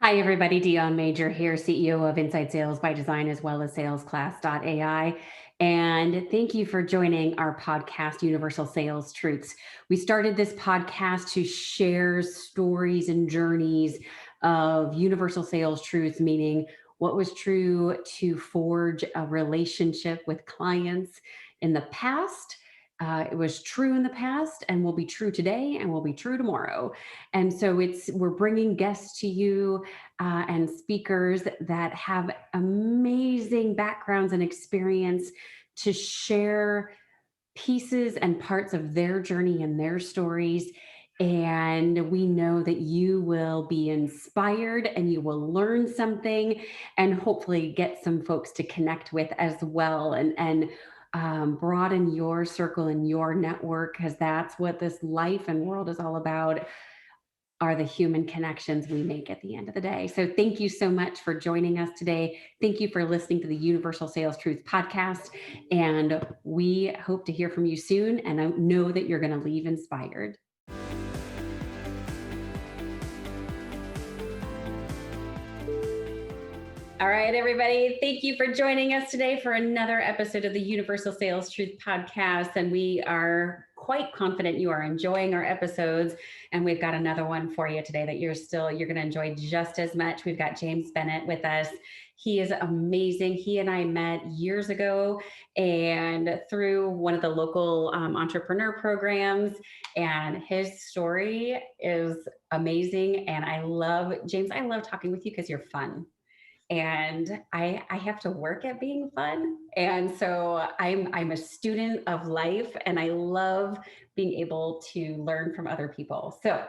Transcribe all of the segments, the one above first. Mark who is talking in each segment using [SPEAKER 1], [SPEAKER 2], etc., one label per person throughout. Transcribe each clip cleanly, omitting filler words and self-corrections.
[SPEAKER 1] Hi, everybody. Dion Major here, CEO of Inside Sales by Design, as well as salesclass.ai. And thank you for joining our podcast, Universal Sales Truths. We started this podcast to share stories and journeys of universal sales truths, meaning what was true to forge a relationship with clients in the past. It was true in the past and will be true today and will be true tomorrow. And so we're bringing guests to you and speakers that have amazing backgrounds and experience to share pieces and parts of their journey and their stories. And we know that you will be inspired and you will learn something and hopefully get some folks to connect with as well and broaden your circle and your network, because that's what this life and world is all about, are the human connections we make at the end of the day. So thank you so much for joining us today. Thank you for listening to the Universal Sales Truth podcast. And we hope to hear from you soon. And I know that you're going to leave inspired. All right, everybody. Thank you for joining us today for another episode of the Universal Sales Truth podcast. And we are quite confident you are enjoying our episodes. And we've got another one for you today that you're going to enjoy just as much. We've got James Bennett with us. He is amazing. He and I met years ago and through one of the local entrepreneur programs. And his story is amazing. And James, I love talking with you because you're fun. And I have to work at being fun. And so I'm a student of life, and I love being able to learn from other people. So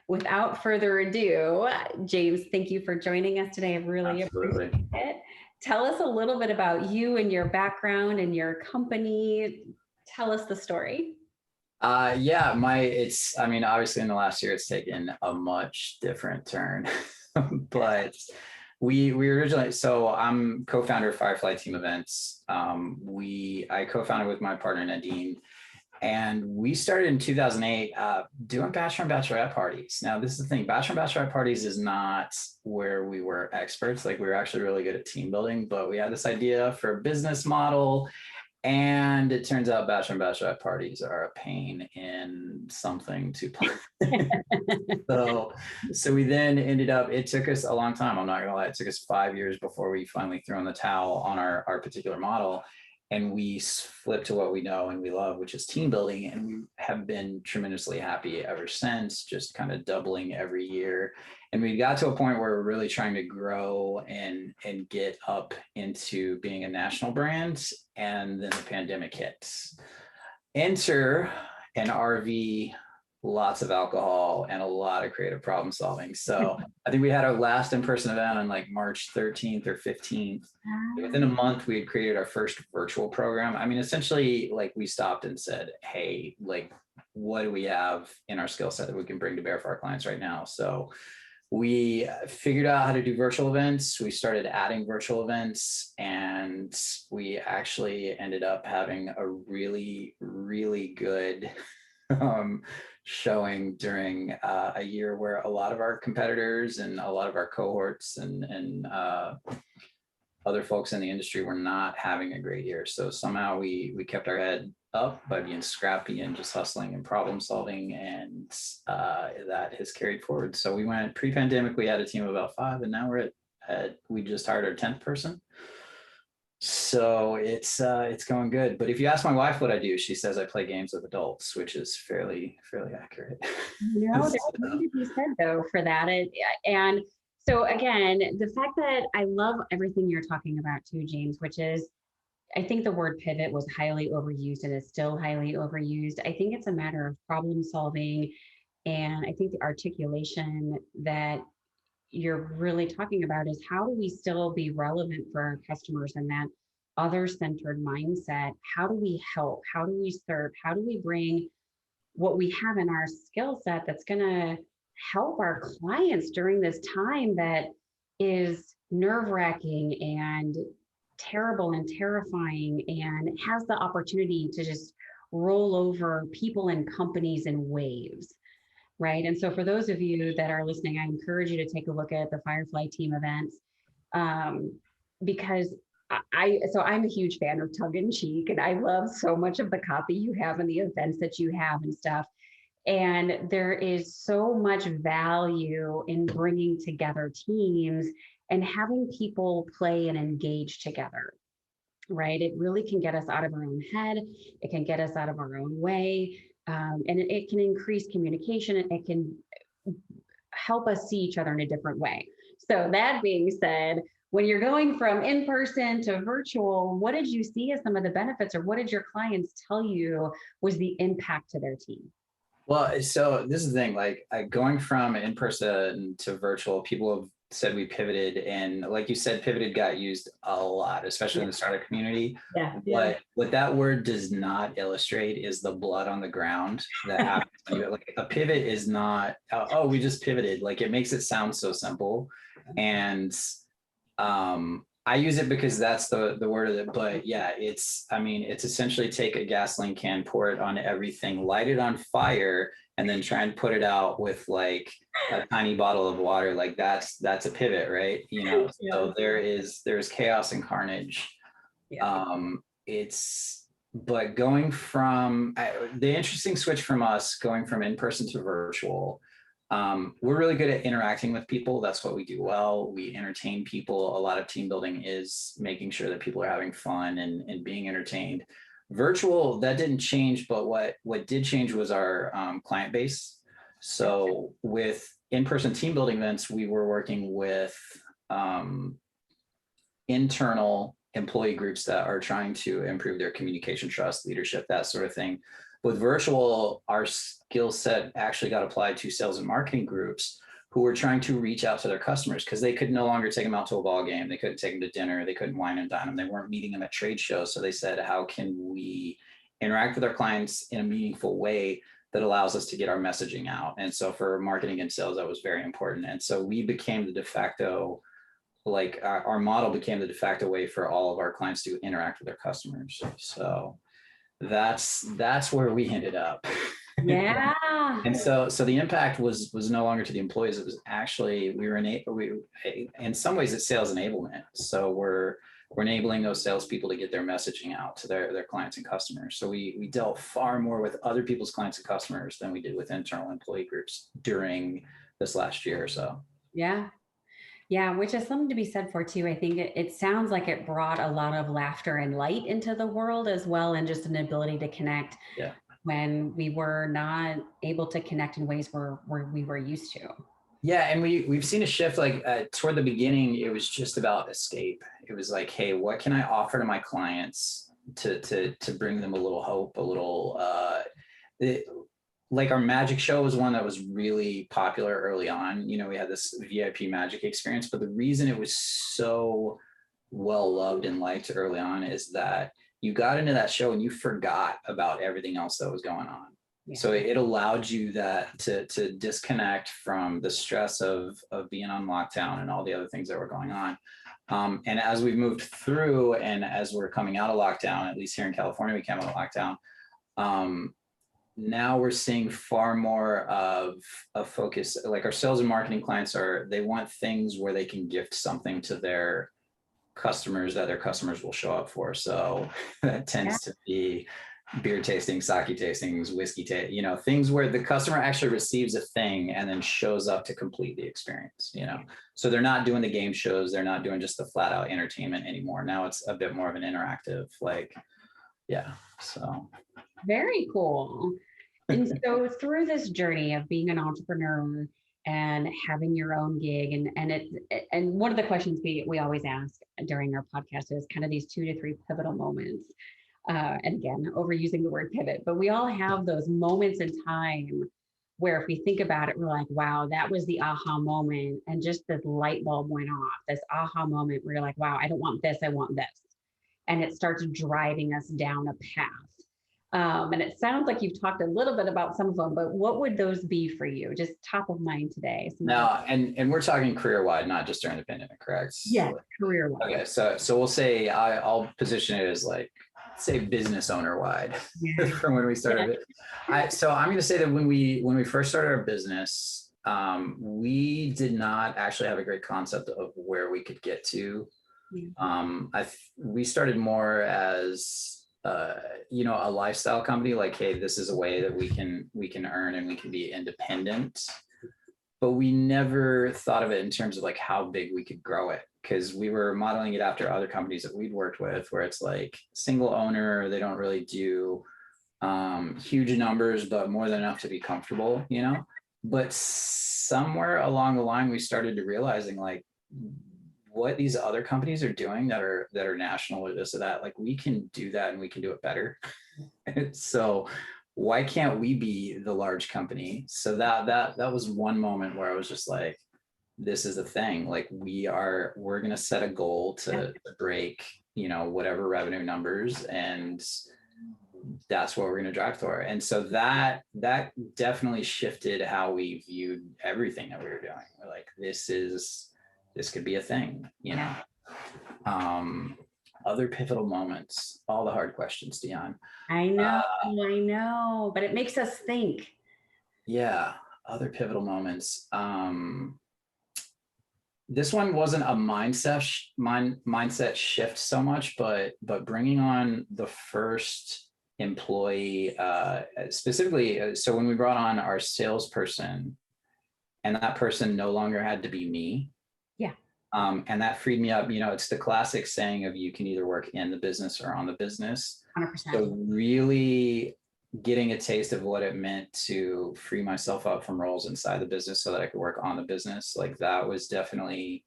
[SPEAKER 1] without further ado, James, thank you for joining us today. I really appreciate it. Tell us a little bit about you and your background and your company. Tell us the story.
[SPEAKER 2] Obviously in the last year, it's taken a much different turn, but we originally, so I'm co-founder of Firefly Team Events. I co-founded with my partner, Nadine, and we started in 2008 doing bachelor and bachelorette parties. Now, this is the thing, bachelor and bachelorette parties is not where we were experts. Like, we were actually really good at team building, but we had this idea for a business model. And it turns out bachelor and bachelorette parties are a pain in something to plan. So we then ended up, it took us a long time. I'm not gonna lie. It took us 5 years before we finally threw in the towel on our particular model. And we flipped to what we know and we love, which is team building. And we have been tremendously happy ever since, just kind of doubling every year. And we got to a point where we're really trying to grow and get up into being a national brand. And then the pandemic hits. Enter an RV, lots of alcohol, and a lot of creative problem solving. So I think we had our last in-person event on like March 13th or 15th. Within a month, we had created our first virtual program. I mean, essentially, like, we stopped and said, hey, like, what do we have in our skill set that we can bring to bear for our clients right now? So we figured out how to do virtual events. We started adding virtual events, and we actually ended up having a really, really good showing during a year where a lot of our competitors and a lot of our cohorts and other folks in the industry were not having a great year. So somehow we kept our head up by being scrappy and just hustling and problem solving, and that has carried forward. So we went pre-pandemic, we had a team of about 5, and now we just hired our 10th person. So it's going good. But if you ask my wife what I do, she says I play games with adults, which is fairly accurate.
[SPEAKER 1] No, there's something to be said though for that. And so again, the fact that I love everything you're talking about too, James, which is, I think the word pivot was highly overused and is still highly overused. I think it's a matter of problem solving. And I think the articulation that you're really talking about is, how do we still be relevant for our customers in that other-centered mindset? How do we help? How do we serve? How do we bring what we have in our skill set that's going to help our clients during this time that is nerve-wracking and terrible and terrifying, and has the opportunity to just roll over people and companies in waves? right? And so for those of you that are listening, I encourage you to take a look at the Firefly Team Events, um, because so I'm a huge fan of tongue in cheek, and I love so much of the copy you have and the events that you have and stuff. And there is so much value in bringing together teams and having people play and engage together, right? It really can get us out of our own head. It can get us out of our own way. And it can increase communication. It can help us see each other in a different way. So that being said, when you're going from in person to virtual, what did you see as some of the benefits, or what did your clients tell you was the impact to their team?
[SPEAKER 2] Well, so this is the thing, like going from in person to virtual, people have said we pivoted, and like you said, pivoted got used a lot, especially in the startup community.
[SPEAKER 1] Yeah.
[SPEAKER 2] What that word does not illustrate is the blood on the ground that happens. Like a pivot is not, oh, we just pivoted. Like it makes it sound so simple. And I use it because that's the word of it. But yeah, it's essentially take a gasoline can, pour it on everything, light it on fire, and then try and put it out with like a tiny bottle of water. Like that's a pivot, right? So there's chaos and carnage. But going from the interesting switch from us going from in person to virtual, we're really good at interacting with people. That's what we do well. We entertain people. A lot of team building is making sure that people are having fun and being entertained. Virtual, that didn't change, but what did change was our client base. So with in-person team building events, we were working with internal employee groups that are trying to improve their communication, trust, leadership, that sort of thing. With virtual, our skill set actually got applied to sales and marketing groups who were trying to reach out to their customers because they could no longer take them out to a ball game. They couldn't take them to dinner. They couldn't wine and dine them. They weren't meeting them at trade shows. So they said, how can we interact with our clients in a meaningful way that allows us to get our messaging out? And so for marketing and sales, that was very important. And so we became the de facto, like our model became the de facto way for all of our clients to interact with their customers. So that's where we ended up.
[SPEAKER 1] Yeah.
[SPEAKER 2] And so the impact was no longer to the employees. It was actually, we in some ways it's sales enablement. So we're enabling those salespeople to get their messaging out to their clients and customers. So we dealt far more with other people's clients and customers than we did with internal employee groups during this last year or so.
[SPEAKER 1] Yeah. Yeah, which is something to be said for too. I think it sounds like it brought a lot of laughter and light into the world as well, and just an ability to connect when we were not able to connect in ways where we were used to.
[SPEAKER 2] Yeah, and we've seen a shift. Like toward the beginning, it was just about escape. It was like, hey, what can I offer to my clients to bring them a little hope, a little like our magic show was one that was really popular early on. We had this VIP magic experience, but the reason it was so well loved and liked early on is that you got into that show and you forgot about everything else that was going on. Yeah. So it allowed you to disconnect from the stress of being on lockdown and all the other things that were going on. And as we've moved through and as we're coming out of lockdown, at least here in California, we came out of lockdown. Now we're seeing far more of a focus. Like our sales and marketing clients they want things where they can gift something to their customers that their customers will show up for. So that tends to be beer tasting, sake tastings, whiskey things where the customer actually receives a thing and then shows up to complete the experience, So they're not doing the game shows. They're not doing just the flat out entertainment anymore. Now it's a bit more of an interactive, so.
[SPEAKER 1] Very cool. And so through this journey of being an entrepreneur and having your own gig, and one of the questions we always ask during our podcast is kind of these 2 to 3 pivotal moments. And again, overusing the word pivot, but we all have those moments in time where if we think about it, we're like, wow, that was the aha moment. And just this light bulb went off, this aha moment where you're like, wow, I don't want this, I want this. And it starts driving us down a path. And it sounds like you've talked a little bit about some of them, but what would those be for you? Just top of mind today.
[SPEAKER 2] No, and we're talking career-wide, not just during the pandemic, correct?
[SPEAKER 1] Yeah, career-wide.
[SPEAKER 2] Okay, so we'll say I'll position it as like say business owner wide
[SPEAKER 1] Yeah.
[SPEAKER 2] from when we started it. So I'm going to say that when we first started our business, we did not actually have a great concept of where we could get to. We started more as a lifestyle company, like, hey, this is a way that we can earn and we can be independent. But we never thought of it in terms of like how big we could grow it, because we were modeling it after other companies that we'd worked with, where it's like single owner, they don't really do huge numbers, but more than enough to be comfortable, But somewhere along the line, we started to realizing like what these other companies are doing that are national or this or that, like we can do that and we can do it better. So why can't we be the large company? So that was one moment where I was just like, this is a thing. Like we're going to set a goal to break, whatever revenue numbers, and that's what we're going to drive toward. And so that definitely shifted how we viewed everything that we were doing. We're like, this could be a thing, Other pivotal moments, all the hard questions, Dion.
[SPEAKER 1] I know, but it makes us think.
[SPEAKER 2] Yeah. Other pivotal moments. This one wasn't a mindset shift so much, but bringing on the first employee, specifically. So when we brought on our salesperson, and that person no longer had to be me.
[SPEAKER 1] Yeah.
[SPEAKER 2] And that freed me up. It's the classic saying of you can either work in the business or on the business.
[SPEAKER 1] 100%.
[SPEAKER 2] So really getting a taste of what it meant to free myself up from roles inside the business so that I could work on the business. Like that was definitely,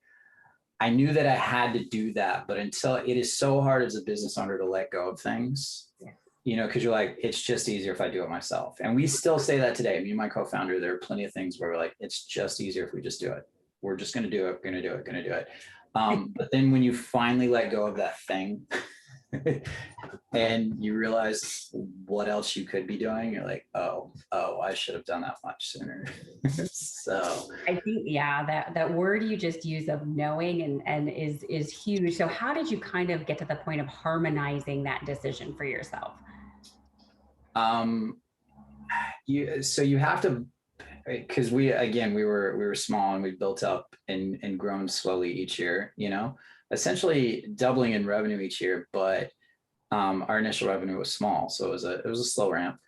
[SPEAKER 2] I knew that I had to do that, but until it is so hard as a business owner to let go of things, because you're like, it's just easier if I do it myself. And we still say that today. Me and my co-founder, there are plenty of things where we're like, it's just easier if we just do it. We're just going to do it. Going to do it. But then when you finally let go of that thing and you realize what else you could be doing, you're like, oh, I should have done that much sooner. So
[SPEAKER 1] I think, that word you just used of knowing and is huge. So how did you kind of get to the point of harmonizing that decision for yourself?
[SPEAKER 2] You have to, because we were small and we built up and grown slowly each year, essentially doubling in revenue each year, but our initial revenue was small, so it was a slow ramp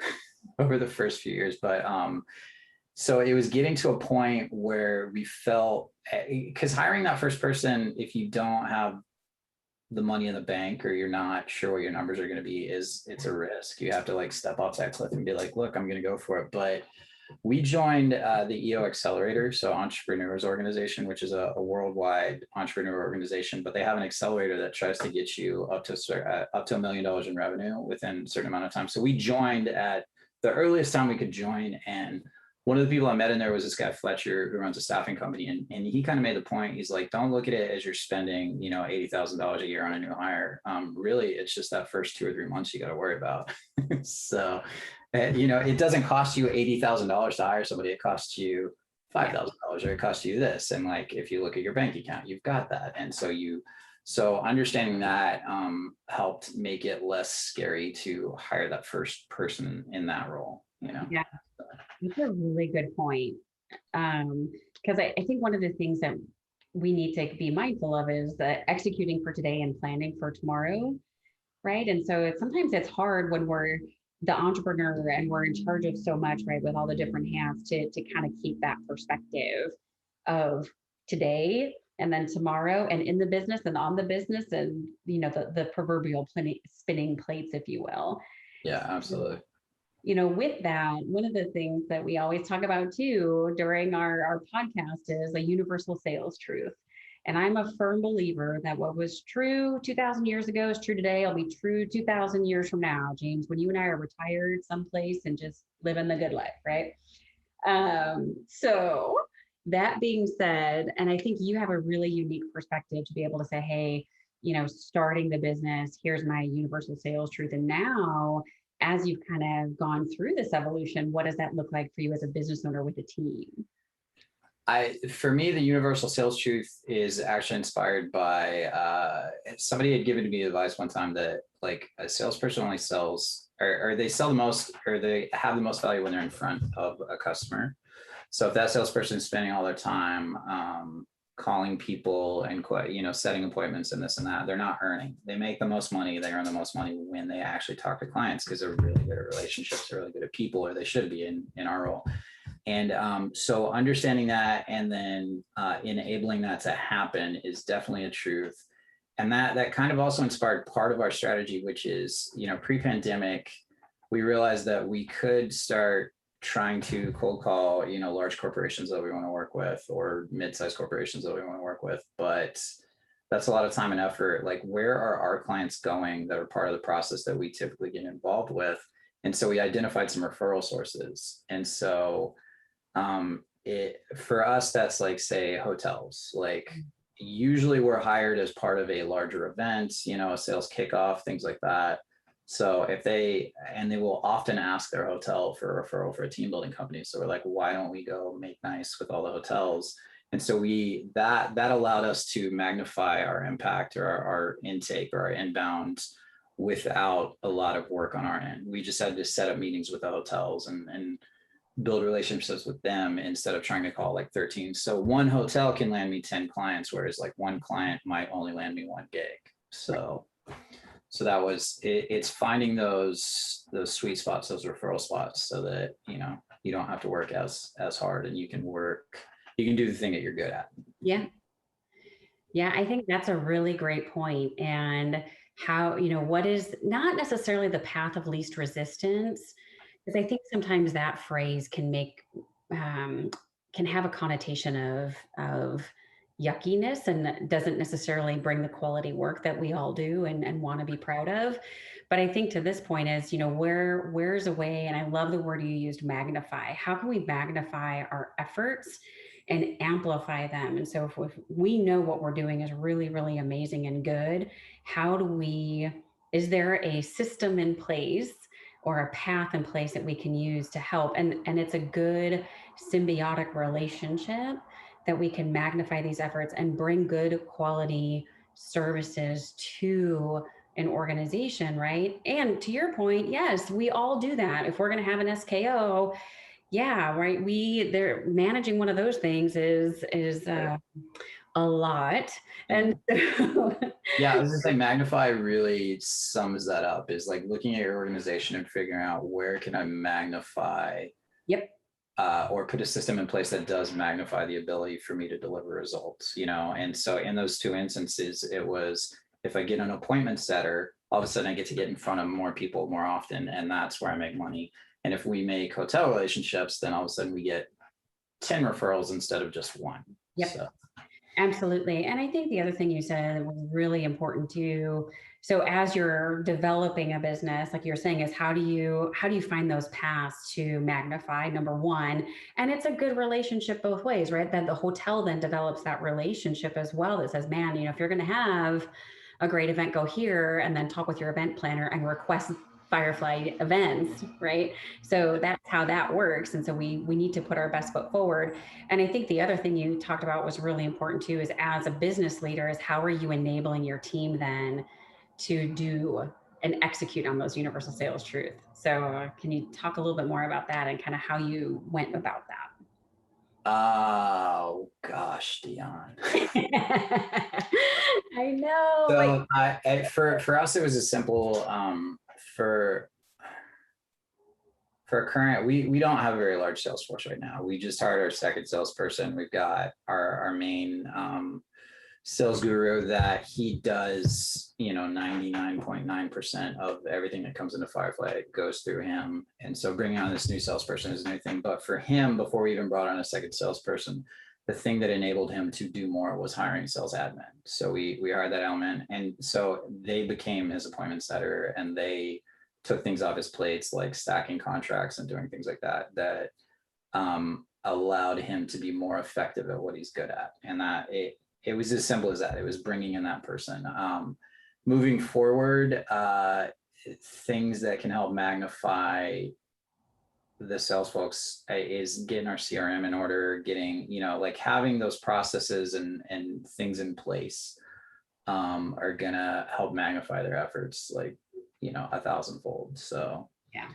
[SPEAKER 2] over the first few years. But so it was getting to a point where we felt, because hiring that first person, if you don't have the money in the bank or you're not sure what your numbers are going to be, it's a risk. You have to like step off that cliff and be like, look, I'm going to go for it. But we joined the EO Accelerator, so Entrepreneurs Organization, which is a worldwide entrepreneur organization, but they have an accelerator that tries to get you up to $1 million in revenue within a certain amount of time. So we joined at the earliest time we could join, and one of the people I met in there was this guy, Fletcher, who runs a staffing company. And he kind of made the point, he's like, don't look at it as you're spending, $80,000 a year on a new hire. Really, it's just that first 2 or 3 months you got to worry about. So, it doesn't cost you $80,000 to hire somebody. It costs you $5,000 or it costs you this. And like, if you look at your bank account, you've got that. And so understanding that helped make it less scary to hire that first person in that role,
[SPEAKER 1] Yeah. That's a really good point. Because I think one of the things that we need to be mindful of is that executing for today and planning for tomorrow, right? And so sometimes it's hard when we're the entrepreneur and we're in charge of so much, right, with all the different hands to kind of keep that perspective of today and then tomorrow and in the business and on the business and, the proverbial spinning plates, if you will.
[SPEAKER 2] Yeah, absolutely.
[SPEAKER 1] With that, one of the things that we always talk about too during our podcast is a universal sales truth. And I'm a firm believer that what was true 2,000 years ago is true today. It'll be true 2,000 years from now, James, when you and I are retired someplace and just living the good life, right? So that being said, and I think you have a really unique perspective to be able to say, hey, starting the business, here's my universal sales truth. And now, as you've kind of gone through this evolution, what does that look like for you as a business owner with a team?
[SPEAKER 2] For me, the universal sales truth is actually inspired by somebody had given me advice one time that like a salesperson only sells, or they sell the most, or they have the most value when they're in front of a customer. So if that salesperson is spending all their time calling people and setting appointments and this and that, they're not earning. They make the most money. They earn the most money when they actually talk to clients because they're really good at relationships. They're really good at people, or they should be in our role. And so understanding that and then enabling that to happen is definitely a truth. And that kind of also inspired part of our strategy, which is, pre-pandemic, we realized that we could start trying to cold call, large corporations that we want to work with or mid-sized corporations that we want to work with. But that's a lot of time and effort. Like, where are our clients going that are part of the process that we typically get involved with? And so we identified some referral sources. And so for us, that's like, say, hotels. Like, usually we're hired as part of a larger event, a sales kickoff, things like that. So they will often ask their hotel for a referral for a team building company. So we're like, why don't we go make nice with all the hotels? And so that allowed us to magnify our impact or our intake or our inbound without a lot of work on our end. We just had to set up meetings with the hotels and build relationships with them instead of trying to call like 13. So one hotel can land me 10 clients, whereas like one client might only land me one gig. So that was it's finding those sweet spots, those referral spots, so that you don't have to work as hard, and you can do the thing that you're good at.
[SPEAKER 1] Yeah, I think that's a really great point. And how, what is not necessarily the path of least resistance, because I think sometimes that phrase can can have a connotation of yuckiness, and doesn't necessarily bring the quality work that we all do and want to be proud of. But I think to this point is, where's a way, and I love the word you used, magnify. How can we magnify our efforts and amplify them? And so if we know what we're doing is really, really amazing and good, is there a system in place or a path in place that we can use to help? And it's a good symbiotic relationship that we can magnify these efforts and bring good quality services to an organization, right? And to your point, yes, we all do that. If we're going to have an SKO, yeah, right. They're managing one of those things is a lot. And so
[SPEAKER 2] yeah, I was just saying, Magnify really sums that up, is like looking at your organization and figuring out where can I magnify.
[SPEAKER 1] Yep.
[SPEAKER 2] Or put a system in place that does magnify the ability for me to deliver results, And so in those two instances, it was, if I get an appointment setter, all of a sudden I get to get in front of more people more often, and that's where I make money. And if we make hotel relationships, then all of a sudden we get 10 referrals instead of just one.
[SPEAKER 1] Yep.
[SPEAKER 2] So.
[SPEAKER 1] Absolutely. And I think the other thing you said was really important too. So as you're developing a business, like you're saying, is how do you find those paths to magnify, number one? And it's a good relationship both ways, right? That the hotel then develops that relationship as well, that says, man, if you're going to have a great event, go here, and then talk with your event planner and request Firefly events, right? So that's how that works. And so we need to put our best foot forward. And I think the other thing you talked about was really important too, is as a business leader, is how are you enabling your team then to do and execute on those universal sales truths? So can you talk a little bit more about that and kind of how you went about that?
[SPEAKER 2] Oh gosh, Dion.
[SPEAKER 1] I know.
[SPEAKER 2] So for us, it was a simple for current, we don't have a very large sales force right now. We just hired our second salesperson. We've got our main sales guru that he does, 99.9% of everything that comes into Firefly goes through him. And so bringing on this new salesperson is a new thing. But for him, before we even brought on a second salesperson, the thing that enabled him to do more was hiring sales admin. So we hired that element. And so they became his appointment setter, and they took things off his plates, like stacking contracts and doing things like that, allowed him to be more effective at what he's good at. And that it was as simple as that. It was bringing in that person. Moving forward, things that can help magnify the sales folks is getting our CRM in order, getting, like having those processes and things in place are gonna help magnify their efforts like, 1,000-fold. So
[SPEAKER 1] Yeah.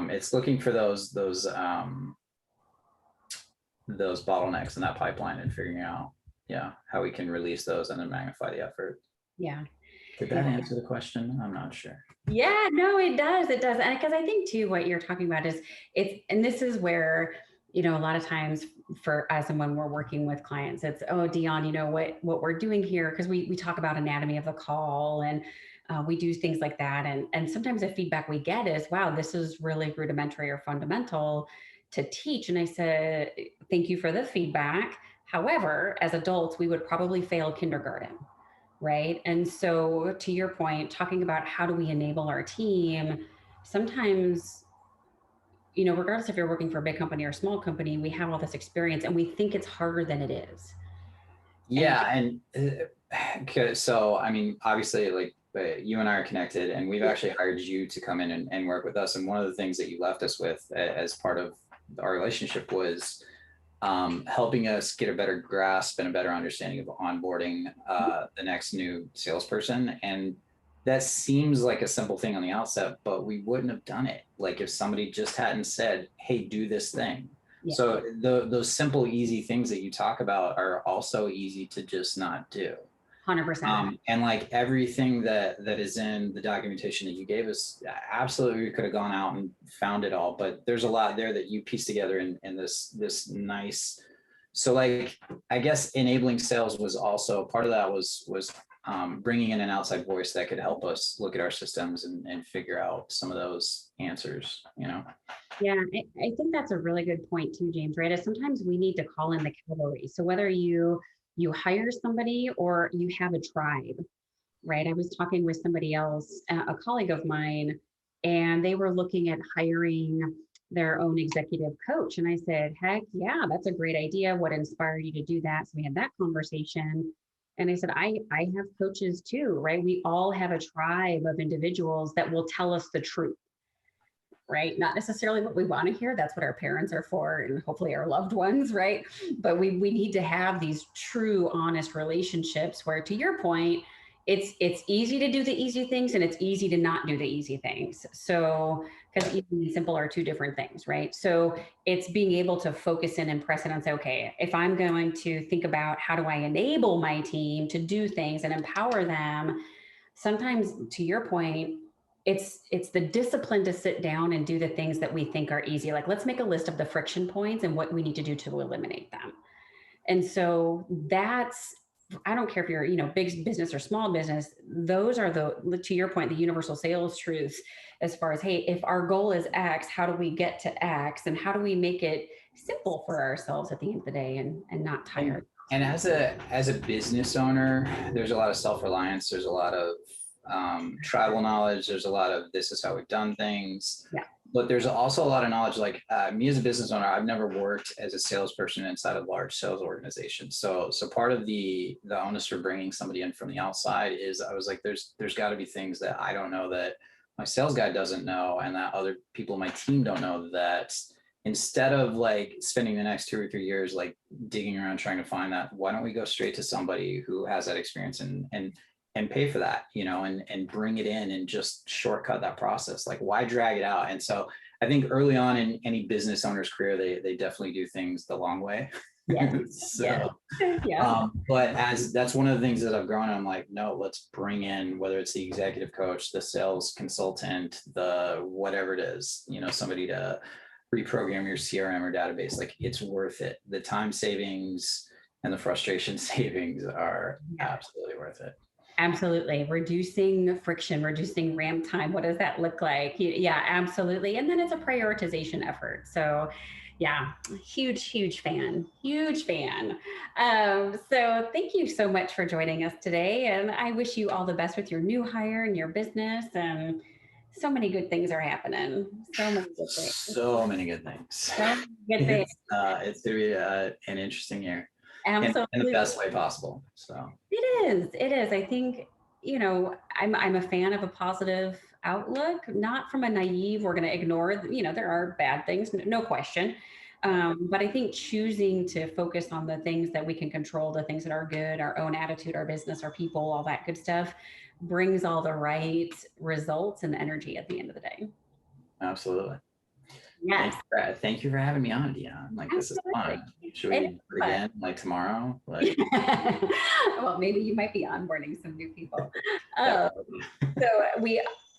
[SPEAKER 2] it's looking for those bottlenecks in that pipeline and figuring out, how we can release those and then magnify the effort.
[SPEAKER 1] Yeah.
[SPEAKER 2] Did that answer the question? I'm not sure.
[SPEAKER 1] Yeah, no, it does. It does. And because I think too, what you're talking about is and this is where, a lot of times for us and when we're working with clients, it's, oh, Dion, what we're doing here, because we talk about anatomy of the call and we do things like that. And sometimes the feedback we get is, wow, this is really rudimentary or fundamental to teach. And I said, thank you for the feedback. However, as adults, we would probably fail kindergarten. Right. And so to your point, talking about how do we enable our team, sometimes, regardless if you're working for a big company or a small company, we have all this experience and we think it's harder than it is.
[SPEAKER 2] Yeah. And so, I mean, obviously, like you and I are connected, and we've actually hired you to come in and work with us. And one of the things that you left us with as part of our relationship was helping us get a better grasp and a better understanding of onboarding the next new salesperson. And that seems like a simple thing on the outset, but we wouldn't have done it like if somebody just hadn't said, hey, do this thing.
[SPEAKER 1] Yeah.
[SPEAKER 2] So those simple, easy things that you talk about are also easy to just not do.
[SPEAKER 1] 100%.
[SPEAKER 2] And like everything that is in the documentation that you gave us, absolutely we could have gone out and found it all, but there's a lot there that you pieced together in this nice. So like, I guess enabling sales was also part of that was bringing in an outside voice that could help us look at our systems and figure out some of those answers,
[SPEAKER 1] Yeah, I think that's a really good point too, James, right? Is sometimes we need to call in the cavalry. So whether you hire somebody or you have a tribe, right? I was talking with somebody else, a colleague of mine, and they were looking at hiring their own executive coach. And I said, heck yeah, that's a great idea. What inspired you to do that? So we had that conversation. And I said, I have coaches too, right? We all have a tribe of individuals that will tell us the truth, right? Not necessarily what we want to hear. That's what our parents are for, and hopefully our loved ones, right? But we need to have these true, honest relationships where, to your point, it's easy to do the easy things and it's easy to not do the easy things. So, because easy and simple are two different things, right? So it's being able to focus in and press it and say, okay, if I'm going to think about how do I enable my team to do things and empower them, sometimes to your point, it's the discipline to sit down and do the things that we think are easy. Like, let's make a list of the friction points and what we need to do to eliminate them. And so that's, I don't care if you're, big business or small business, those are to your point, the universal sales truths as far as, hey, if our goal is X, how do we get to X? And how do we make it simple for ourselves at the end of the day and not tired?
[SPEAKER 2] And as a business owner, there's a lot of self-reliance. There's a lot of tribal knowledge. There's a lot of this is how we've done things.
[SPEAKER 1] Yeah.
[SPEAKER 2] But there's also a lot of knowledge, like me as a business owner, I've never worked as a salesperson inside a large sales organization. So part of the onus for bringing somebody in from the outside is I was like, there's got to be things that I don't know that my sales guy doesn't know and that other people on my team don't know, that instead of like spending the next 2 or 3 years like digging around trying to find that, why don't we go straight to somebody who has that experience and pay for that, and bring it in and just shortcut that process. Like, why drag it out? And so I think early on in any business owner's career, they definitely do things the long way.
[SPEAKER 1] Yeah.
[SPEAKER 2] So,
[SPEAKER 1] yeah.
[SPEAKER 2] But that's one of the things that I've grown. I'm like, no, let's bring in, whether it's the executive coach, the sales consultant, the whatever it is, somebody to reprogram your CRM or database. Like, it's worth it. The time savings and the frustration savings are absolutely worth it.
[SPEAKER 1] Absolutely. Reducing friction, reducing ramp time. What does that look like? Yeah, absolutely. And then it's a prioritization effort. So yeah, huge fan, huge fan. So thank you so much for joining us today. And I wish you all the best with your new hire and your business. And so many good things are happening. So many good things.
[SPEAKER 2] So many good things.
[SPEAKER 1] So many good things.
[SPEAKER 2] It's going to be an interesting year.
[SPEAKER 1] Absolutely.
[SPEAKER 2] In the best way possible. So
[SPEAKER 1] it is. I think, I'm a fan of a positive outlook, not from a naive, we're going to ignore, there are bad things, no question. But I think choosing to focus on the things that we can control, the things that are good, our own attitude, our business, our people, all that good stuff brings all the right results and energy at the end of the day.
[SPEAKER 2] Absolutely.
[SPEAKER 1] Yes.
[SPEAKER 2] Thank you for having me on, Dion. Like, this is
[SPEAKER 1] Absolutely.
[SPEAKER 2] fun. Should we do it again, like tomorrow? Like,
[SPEAKER 1] Well, maybe you might be onboarding some new people.
[SPEAKER 2] Yeah.
[SPEAKER 1] So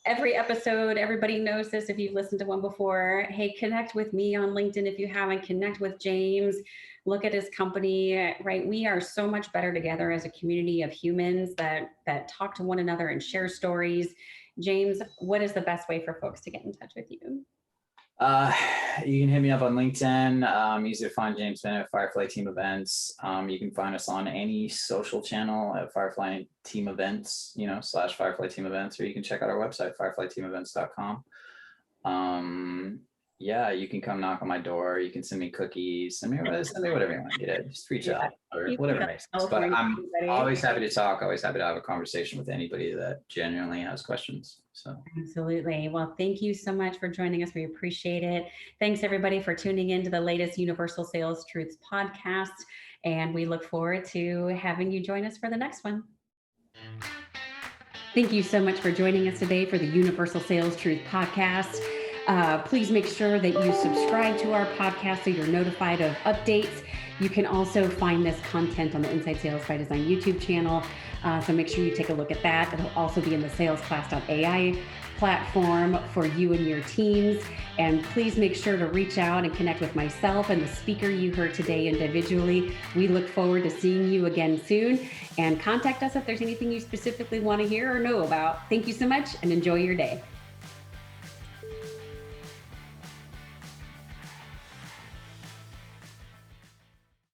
[SPEAKER 1] every episode, everybody knows this if you've listened to one before. Hey, connect with me on LinkedIn if you haven't. Connect with James. Look at his company, right? We are so much better together as a community of humans that talk to one another and share stories. James, what is the best way for folks to get in touch with you?
[SPEAKER 2] You can hit me up on LinkedIn. Easy to find James Bennett, Firefly Team Events. You can find us on any social channel at Firefly Team Events, / Firefly Team Events, or you can check out our website, fireflyteamevents.com. Yeah, you can come knock on my door. You can send me cookies. Send me whatever you want. Just reach out or whatever makes sense. But I'm always happy to talk. Always happy to have a conversation with anybody that genuinely has questions. So
[SPEAKER 1] absolutely. Well, thank you so much for joining us. We appreciate it. Thanks everybody for tuning in to the latest Universal Sales Truths podcast. And we look forward to having you join us for the next one. Thank you so much for joining us today for the Universal Sales Truth podcast. Please make sure that you subscribe to our podcast so you're notified of updates. You can also find this content on the Inside Sales by Design YouTube channel. So make sure you take a look at that. It'll also be in the salesclass.ai platform for you and your teams. And please make sure to reach out and connect with myself and the speaker you heard today individually. We look forward to seeing you again soon, and contact us if there's anything you specifically want to hear or know about. Thank you so much and enjoy your day.